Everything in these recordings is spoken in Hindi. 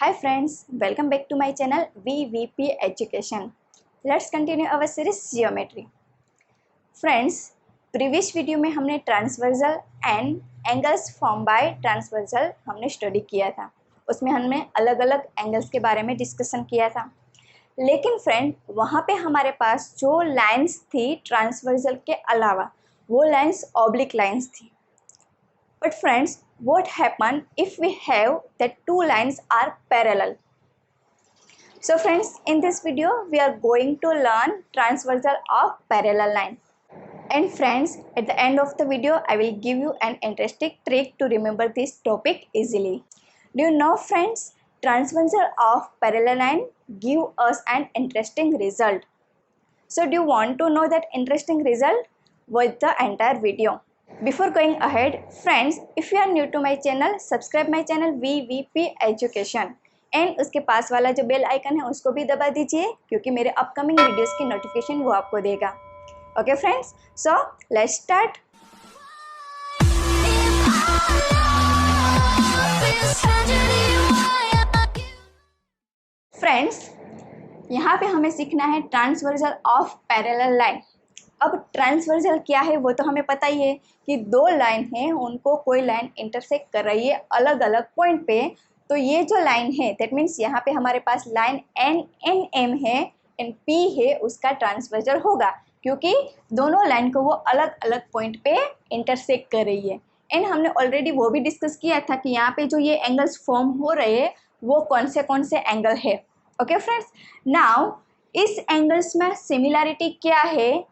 Hi friends, welcome back to my channel VVP Education. Let's continue our series Geometry. Friends, previous video में हमने transversal and angles form by transversal हमने स्टडी किया था। उसमें हमने अलग अलग एंगल्स के बारे में डिस्कशन किया था। लेकिन फ्रेंड, वहाँ पे हमारे पास जो लाइंस थी ट्रांसवर्सल के अलावा, वो लाइंस ऑब्लिक लाइंस थी। But friends, what happen if we have that two lines are parallel? So friends, in this video we are going to learn transversal of parallel line. And friends, at the end of the video I will give you an interesting trick to remember this topic easily. Do you know friends, transversal of parallel line give us an interesting result. So do you want to know that interesting result? Watch the entire video. Before going ahead, friends, if you are new to my channel, subscribe my channel VVP Education and उसके पास वाला जो बेल आइकन है उसको भी दबा दीजिए, क्योंकि मेरे अपकमिंग वीडियोस की नोटिफिकेशन वो आपको देगा। Okay friends, so let's start. Friends, यहाँ पे हमें सीखना है ट्रांसवर्सल ऑफ पैरेलल लाइन। अब ट्रांसवर्सल क्या है वो तो हमें पता ही है कि दो लाइन है, उनको कोई लाइन इंटरसेक्ट कर रही है अलग अलग पॉइंट पे। तो ये जो लाइन है दैट मीन्स यहाँ पे हमारे पास लाइन एन एन एम है एंड पी है, उसका ट्रांसवर्सल होगा क्योंकि दोनों लाइन को वो अलग अलग पॉइंट पे इंटरसेक्ट कर रही है। एंड हमने ऑलरेडी वो भी डिस्कस किया था कि यहाँ पे जो ये एंगल्स फॉर्म हो रहे हैं वो कौन से एंगल है। ओके फ्रेंड्स, नाउ इस एंगल्स में सिमिलैरिटी क्या है,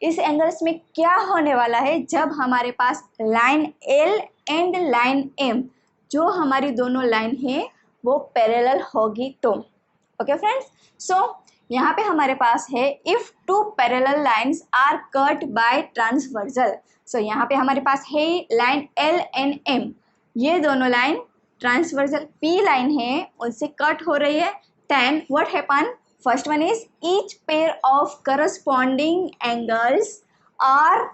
इस एंगल्स में क्या होने वाला है जब हमारे पास line L and line M, जो हमारी दोनों लाइन है वो पैरेलल होगी तो। ओके फ्रेंड्स, सो यहाँ पे हमारे पास है if two parallel lines are cut by transversal. So यहाँ पे हमारे पास है लाइन एल एंड एम, ये दोनों लाइन ट्रांसवर्सल पी लाइन है उनसे कट हो रही है। Then what happen, first one is each pair of corresponding angles are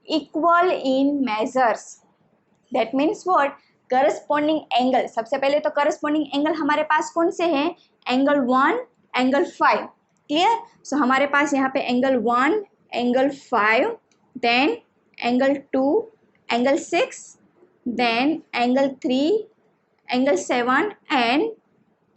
equal in measures. That means what? Corresponding angle, सबसे पहले तो corresponding angle हमारे पास कौन से हैं? Angle 1, angle 5। क्लियर? सो हमारे पास यहाँ पे angle 1, angle 5, then angle 2, angle 6, then angle 3, angle 7 and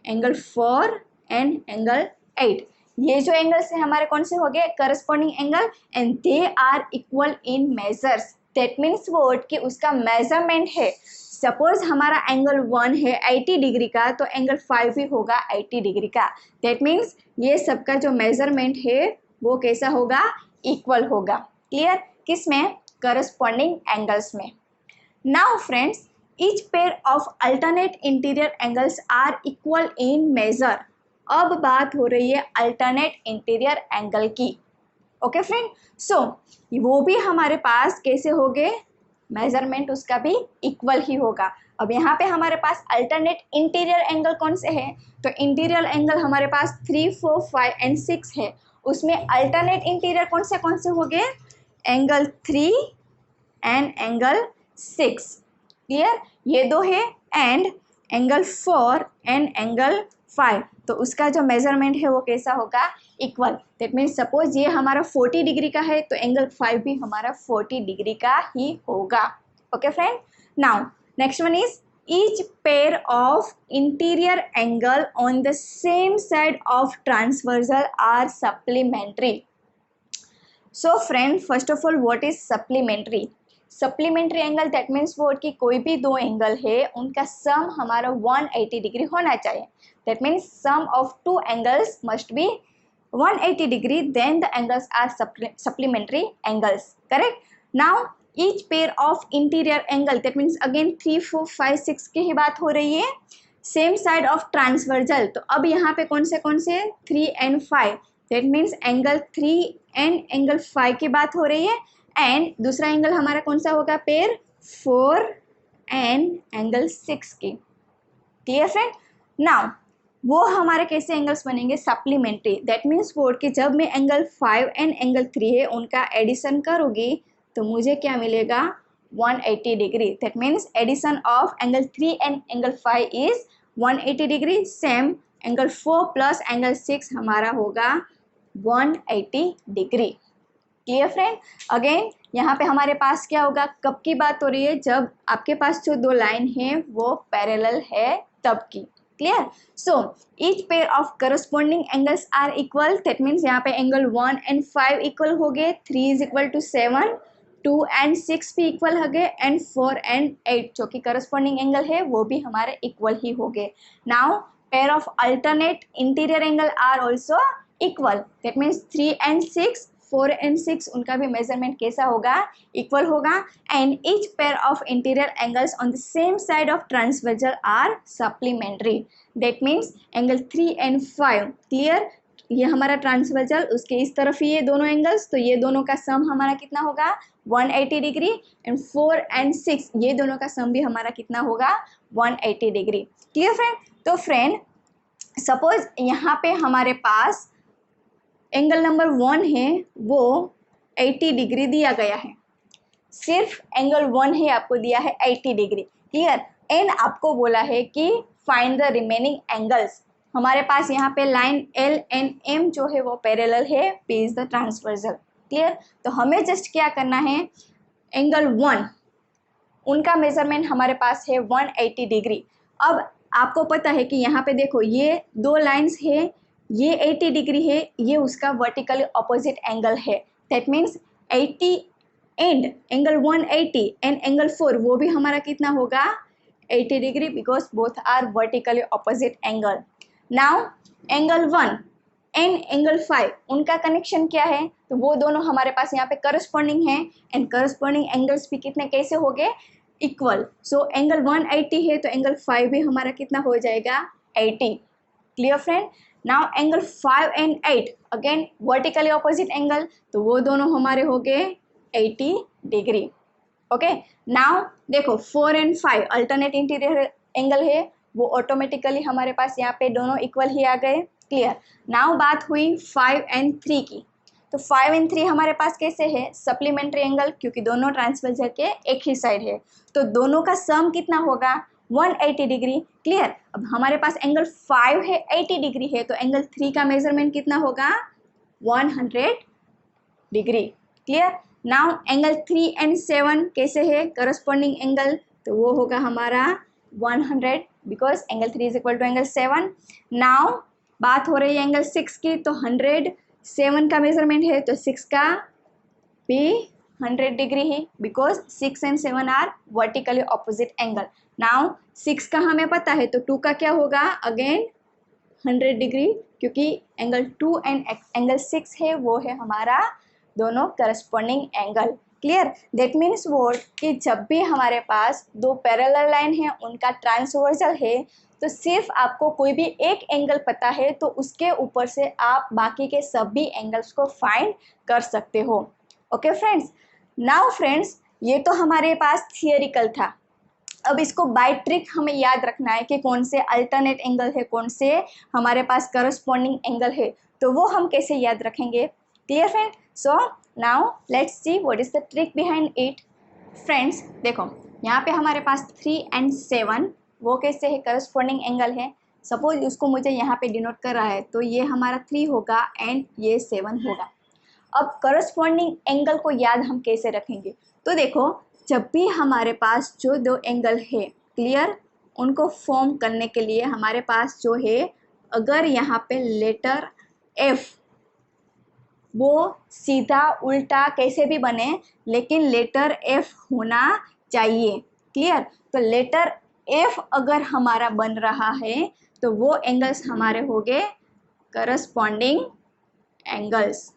angle 4 and angle 8। ये जो एंगल्स हैं हमारे कौन से हो गए? Corresponding angle and they are equal in measures. That means what कि उसका मेजरमेंट है। सपोज हमारा एंगल 1 है 80 डिग्री का, तो एंगल 5 भी होगा 80 डिग्री का। दैट मीन्स ये सबका जो मेजरमेंट है वो कैसा होगा? इक्वल होगा। क्लियर? किस में? करस्पॉन्डिंग एंगल्स में। Now friends, each pair of alternate interior angles are equal in measure. अब बात हो रही है अल्टरनेट इंटीरियर एंगल की। ओके फ्रेंड, सो वो भी हमारे पास कैसे हो गए? मेजरमेंट उसका भी इक्वल ही होगा। अब यहाँ पे हमारे पास अल्टरनेट इंटीरियर एंगल कौन से हैं? तो इंटीरियर एंगल हमारे पास 3, 4, 5 एंड 6 है। उसमें अल्टरनेट इंटीरियर कौन से हो गए? Angle 3 and angle 6। क्लियर? ये दो है एंड एंगल 4 एंड एंगल 5, तो उसका जो मेजरमेंट है वो कैसा होगा? इक्वल। दैट मीन्स सपोज ये हमारा 40 डिग्री का है तो एंगल 5 भी हमारा 40 डिग्री का ही होगा। Okay friend, now next one is each pair of interior angle on the same side of transversal are supplementary. So friend, first of all what is supplementary? Supplementary angle that means वो कि कोई भी दो एंगल है उनका सम हमारा 180 डिग्री होना चाहिए। That means sum of two angles must be 180 degree, then the angles are supplementary angles. Correct? Now each pair of interior angle that means again 3, 4, 5, 6 की ही बात हो रही है। सेम साइड ऑफ ट्रांसवर्सल, तो अब यहाँ पे कौन से 3 and 5, that means angle 3 and angle 5 की बात हो रही है। एंड दूसरा एंगल हमारा कौन सा होगा? पेयर 4 एंड एंगल 6 की। Clear friend? नाउ वो हमारे कैसे एंगल्स बनेंगे? सप्लीमेंट्री। दैट मीन्स वो कि जब मैं एंगल 5 एंड एंगल 3 है उनका एडिशन करूँगी तो मुझे क्या मिलेगा? 180 degree. That means addition of angle 3 and angle 5 is 180 degree, same angle 4 plus angle 6 हमारा होगा 180 डिग्री। Clear friend? अगेन यहाँ पे हमारे पास क्या होगा, कब की बात हो रही है, जब आपके पास जो दो लाइन है वो पैरेलल है तब की। Clear? So each pair of corresponding angles are equal, that means यहाँ पे एंगल 1 एंड 5 इक्वल हो गए, 3 इज इक्वल टू 7, 2 एंड 6 भी इक्वल हो गए, एंड 4 एंड 8 जो कि करस्पॉन्डिंग एंगल है वो भी हमारे इक्वल ही हो गए। Now pair of alternate interior angle are also equal, that means 3 and 6, 4 and 6 उनका भी मेजरमेंट कैसा होगा, इक्वल होगा। And each pair of interior angles on the same side of transversal are supplementary, that means angle 3 and 5। Clear? ये हमारा ट्रांसवर्सल, उसके इस तरफ ही ये दोनों एंगल्स, तो ये दोनों का सम हमारा कितना होगा 180 डिग्री, एंड 4 एंड 6 ये दोनों का सम भी हमारा कितना होगा 180 डिग्री। Clear friend? तो फ्रेंड सपोज यहाँ पे हमारे पास एंगल नंबर 1 है वो 80 डिग्री दिया गया है, सिर्फ एंगल 1 है आपको दिया है 80 डिग्री। क्लियर? एंड आपको बोला है कि फाइंड द रिमेनिंग एंगल्स। हमारे पास यहाँ पे लाइन एल एंड एम जो है वो पैरेलल है, P is the transversal. Clear? तो हमें जस्ट क्या करना है, एंगल 1 उनका मेजरमेंट हमारे पास है 180 डिग्री। अब आपको पता है कि यहाँ पे देखो ये दो लाइंस है, ये 80 डिग्री है, ये उसका वर्टिकली ऑपोजिट एंगल है, that means 80 and angle 180 and angle 4 वो भी हमारा कितना होगा 80 degree, because both are vertically opposite angle. Now angle 1 and angle 5 उनका कनेक्शन क्या है, तो वो दोनों हमारे पास यहाँ पे करस्पॉन्डिंग है, एंड करस्पॉन्डिंग एंगल्स भी कितने कैसे हो गए, इक्वल। सो एंगल 180 है तो एंगल 5 भी हमारा कितना हो जाएगा 80। Clear friend? Now angle 5 and 8 again vertically opposite angle, तो वो दोनों हमारे हो गए 80 डिग्री। ओके, नाउ देखो 4 एंड 5 अल्टरनेट इंटीरियर एंगल है, वो ऑटोमेटिकली हमारे पास यहाँ पे दोनों इक्वल ही आ गए। क्लियर? नाउ बात हुई 5 एंड 3 की, तो 5 एंड 3 हमारे पास कैसे है, सप्लीमेंट्री एंगल, क्योंकि दोनों ट्रांसवर्सल के एक ही साइड है, तो दोनों का सम कितना होगा 180 डिग्री। क्लियर? अब हमारे पास एंगल 5 है 80 डिग्री है, तो एंगल 3 का मेजरमेंट कितना होगा 100 degree. Clear? Now angle 3 and 7 कैसे है, करस्पॉन्डिंग एंगल, तो वो होगा हमारा 100, because angle 3 is equal to angle 7। Now बात हो रही है एंगल 6 की, तो 100 7 का मेजरमेंट है, तो 6 का भी 100 डिग्री ही, because 6 and 7 are vertically opposite angle. Now 6 का हमें पता है, तो 2 का क्या होगा अगेन 100 डिग्री, क्योंकि एंगल 2 एंड एंगल 6 है वो है हमारा दोनों corresponding angle. Clear? That means vote कि जब भी हमारे पास दो पैरेलल लाइन है उनका ट्रांसवर्सल है, तो सिर्फ आपको कोई भी एक एंगल पता है तो उसके ऊपर से आप बाकी के सभी एंगल्स को फाइंड कर सकते हो। Okay friends? नाउ फ्रेंड्स ये तो हमारे पास थियोरिकल था, अब इसको बाय ट्रिक हमें याद रखना है कि कौन से अल्टरनेट एंगल है, कौन से हमारे पास करस्पॉन्डिंग एंगल है, तो वो हम कैसे याद रखेंगे। Clear friend? So now let's see what is the trick behind it. Friends देखो यहाँ पे हमारे पास 3 एंड 7 वो कैसे है, करस्पॉन्डिंग एंगल है। सपोज उसको मुझे यहाँ पे डिनोट कर रहा है, तो ये हमारा 3 होगा एंड ये 7 होगा। अब करस्पॉन्डिंग एंगल को याद हम कैसे रखेंगे, तो देखो जब भी हमारे पास जो दो एंगल है, क्लियर, उनको फॉर्म करने के लिए हमारे पास जो है, अगर यहाँ पे लेटर F वो सीधा उल्टा कैसे भी बने, लेकिन लेटर F होना चाहिए। क्लियर? तो लेटर F अगर हमारा बन रहा है तो वो एंगल्स हमारे हो गए करस्पॉन्डिंग एंगल्स।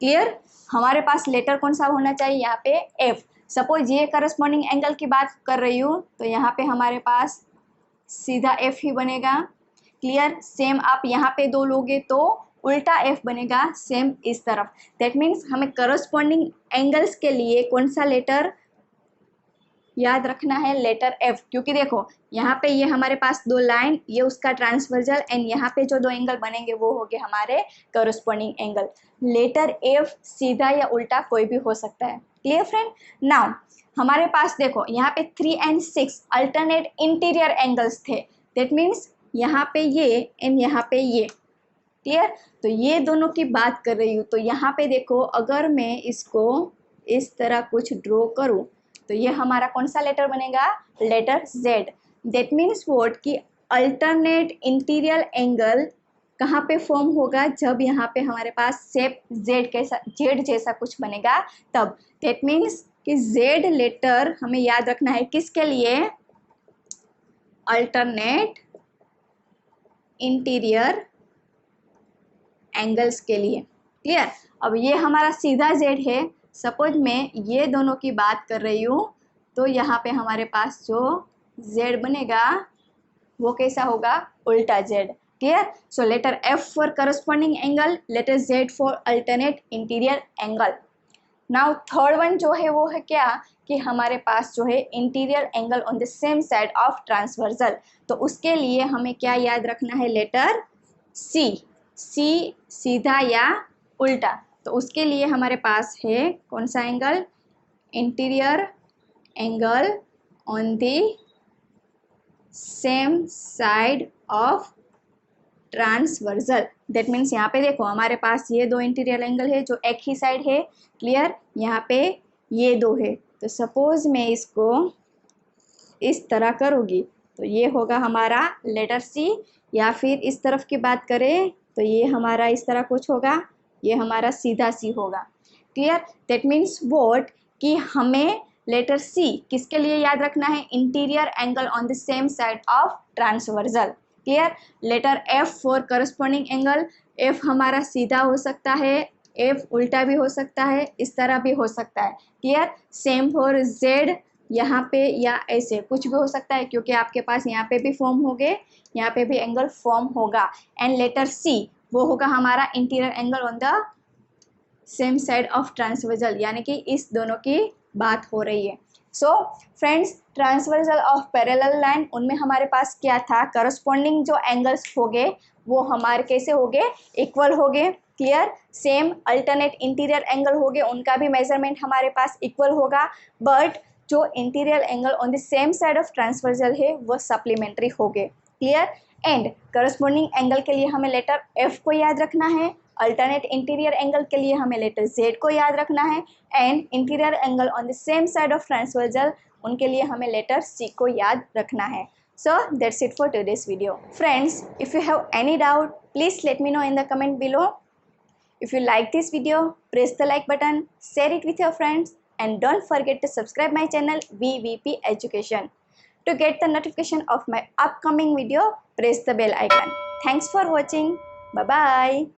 क्लियर? हमारे पास लेटर कौन सा होना चाहिए यहाँ पे F। सपोज ये करस्पॉन्डिंग एंगल की बात कर रही हूँ, तो यहाँ पे हमारे पास सीधा F ही बनेगा। क्लियर? सेम आप यहाँ पे दो लोगे तो उल्टा F बनेगा, सेम इस तरफ। दैट मीन्स हमें करस्पॉन्डिंग एंगल्स के लिए कौन सा लेटर याद रखना है, लेटर F, क्योंकि देखो यहाँ पे ये हमारे पास दो लाइन, ये उसका ट्रांसवर्सल, एंड यहाँ पे जो दो एंगल बनेंगे वो हो गए हमारे करस्पॉन्डिंग एंगल। लेटर F सीधा या उल्टा कोई भी हो सकता है। Clear friend? नाउ हमारे पास देखो यहाँ पे 3 and 6 अल्टरनेट इंटीरियर एंगल्स थे। दैट मीन्स यहाँ पे ये एंड यहाँ पे ये। क्लियर? तो ये दोनों की बात कर रही हूँ। तो यहाँ पे देखो, अगर मैं इसको इस तरह कुछ ड्रॉ करूँ तो ये हमारा कौन सा लेटर बनेगा? Letter Z। That means what कि अल्टरनेट इंटीरियर एंगल कहाँ पे फॉर्म होगा? जब यहाँ पे हमारे पास शेप Z जैसा कुछ बनेगा तब। दैट मीन्स कि Z लेटर हमें याद रखना है किसके लिए? अल्टरनेट इंटीरियर एंगल्स के लिए। क्लियर? अब ये हमारा सीधा Z है। सपोज मैं ये दोनों की बात कर रही हूँ तो यहाँ पे हमारे पास जो Z बनेगा वो कैसा होगा? उल्टा Z। Clear? So letter F for corresponding angle, letter Z for alternate interior angle. Now third one जो है वो है क्या कि हमारे पास जो है interior angle on the same side of transversal. तो उसके लिए हमें क्या याद रखना है? Letter C। C सीधा या उल्टा। तो उसके लिए हमारे पास है कौन सा angle? Interior angle on the same side of transversal. That means यहाँ पे देखो हमारे पास ये दो इंटीरियर एंगल है जो एक ही साइड है। क्लियर? यहाँ पे ये दो है। तो सपोज मैं इसको इस तरह करूँगी तो ये होगा हमारा लेटर C। या फिर इस तरफ की बात करें तो ये हमारा इस तरह कुछ होगा, ये हमारा सीधा C होगा। क्लियर? दैट मीन्स व्हाट कि हमें लेटर C किसके लिए याद रखना है? Interior angle on the same side of transversal. Clear? Letter F for corresponding angle. F हमारा सीधा हो सकता है, F उल्टा भी हो सकता है, इस तरह भी हो सकता है। क्लियर? सेम फॉर Z, यहाँ पे या ऐसे कुछ भी हो सकता है क्योंकि आपके पास यहाँ पे भी फॉर्म हो गए, यहाँ पे भी एंगल फॉर्म होगा। एंड लेटर C वो होगा हमारा interior angle on the same side of transversal, यानी कि इस दोनों की बात हो रही है। So friends, transversal of parallel line, उनमें हमारे पास क्या था? करस्पॉन्डिंग जो एंगल्स हो गए वो हमारे कैसे हो गए? इक्वल हो गए। Clear? Same alternate interior angle हो गए, उनका भी मेजरमेंट हमारे पास इक्वल होगा। बट जो interior angle on the same side of transversal है वो सप्लीमेंट्री हो गए। क्लियर? एंड करस्पॉन्डिंग एंगल के लिए हमें लेटर F को याद रखना है, अल्टरनेट इंटीरियर एंगल के लिए हमें लेटर Z को याद रखना है, and interior angle on the same side of transversal उनके लिए हमें लेटर C को याद रखना है। So that's it for today's video. Friends, if you have any doubt, please let me know in the comment below. If you like this video, press the like button, share it with your friends, and don't forget to subscribe my channel VVP Education. To get the notification of my upcoming video, press the bell icon. Thanks for watching. Bye bye.